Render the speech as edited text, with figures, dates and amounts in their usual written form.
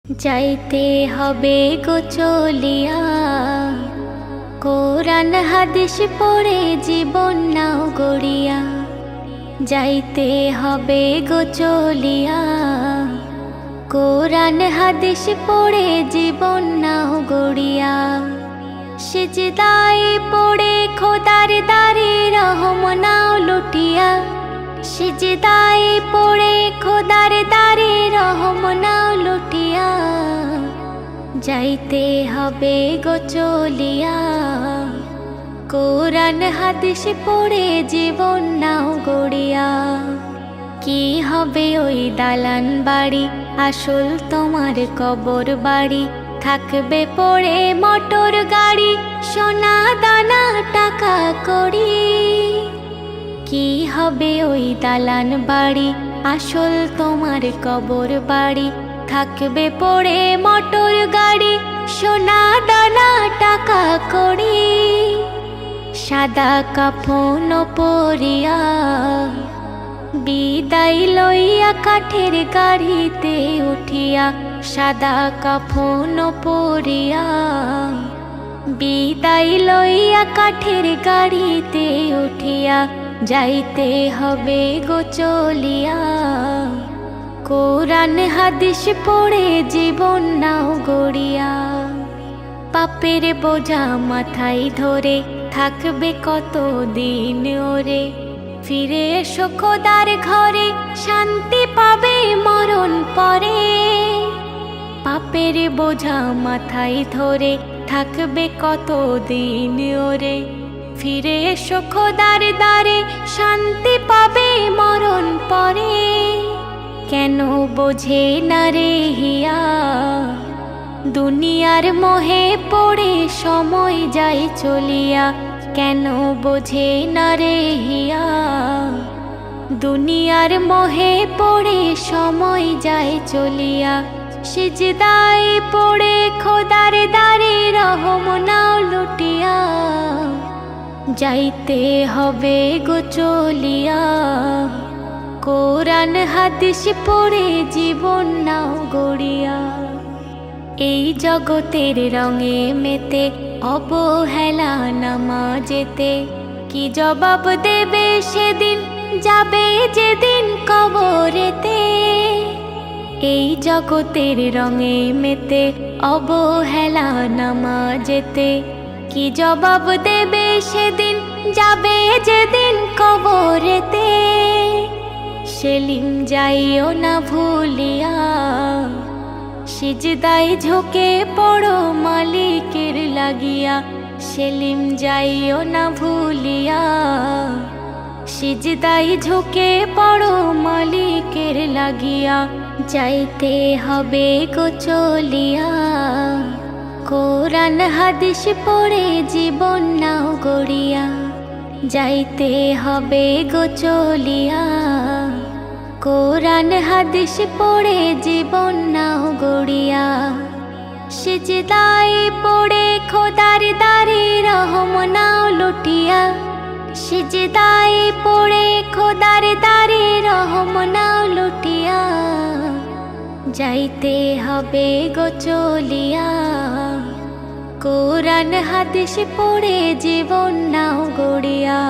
যাইতে হবে গো চলিয়া, কোরআন হাদিস পড়ে জীবন নাও গড়িয়া। যাইতে হবে গো চলিয়া, কোরআন হাদিস পড়ে জীবন নাও গড়িয়া। সিজদায় পড়ে খোদার দারে রহম নাও লুটিয়া। সিজদায় পড়ে খোদার দারে রহম নাও লুটিয়া। যাইতে হবে গো চলিয়া, কোরআন হাদিস পড়ে জীবন নাও গড়িয়া। কি হবে ওই দালান বাড়ি, আসল তোমার কবর বাড়ি। থাকবে পড়ে মোটর গাড়ি, সোনা দানা টাকা কড়ি। কি হবে ওই দালান বাড়ি, আসল তোমার কবর বাড়ি। থাকবে পড়ে মোটর গাড়ি, সোনা দানা টাকা কড়ি। সাদা কাফন পরিয়া, বিদায় লইয়া কাঠের গাড়িতে উঠিয়া। সাদা কাফন পরিয়া, বিদায় লইয়া কাঠের গাড়িতে উঠিয়া। যাইতে হবে গো চলিয়া, কোরআন হাদিস পড়ে জীবন নাও গড়িয়া। পাপের বোঝা মাথায় ধরে থাকবে কত দিন ওরে। ফিরে এসো খোদার ঘরে, শান্তি পাবে মরণ পরে। পাপের বোঝা মাথায় ধরে থাকবে কত দিন ওরে। ফিরে এসো খোদার দ্বারে, শান্তি পাবে মরণ পরে। কেন বোঝে না রে হিয়া, দুনিয়ার মোহে পড়ে সময় যায় চলিয়া। কেন বোঝে না রে হিয়া, দুনিয়ার মোহে পড়ে সময় যায় চলিয়া। সিজদায় পড়ে খোদার দারে রহম নাও লুটিয়া। যাইতে হবে গো চলিয়া, কোরআন হাদিস পড়ে জীবন নাও গড়িয়া। এই জগতের রঙে মেতে অবহেলা নামাজেতে। কি জবাব দেবে সেদিন, যাবে যেদিন কবরেতে। এই জগতের রঙে মেতে অবহেলা নামাজেতে। কি জবাব দেবে সেদিন, যাবে যেদিন কবরেতে। সেলিম যাইও না ভুলিয়া, সিজদায় ঝুঁকে পড়ো মালিকের লাগিয়া। সেলিম যাইও না ভুলিয়া, সিজদায় ঝুঁকে পড়ো মালিকের লাগিয়া। যাইতে হবে গো চলিয়া, কোরআন হাদিস পড়ে জীবন নাও গড়িয়া। যাইতে হবে গো চলিয়া, কোরআন হাদিস পড়ে জীবন নাও গড়িয়া। সিজদায় পড়ে খোদার দারে রহম নাও লুটিয়া। সিজদায় পড়ে খোদার দারে রহম নাও লুটিয়া। যাইতে হবে গো চলিয়া, কোরআন হাদিস পড়ে জীবন নাও গড়িয়া।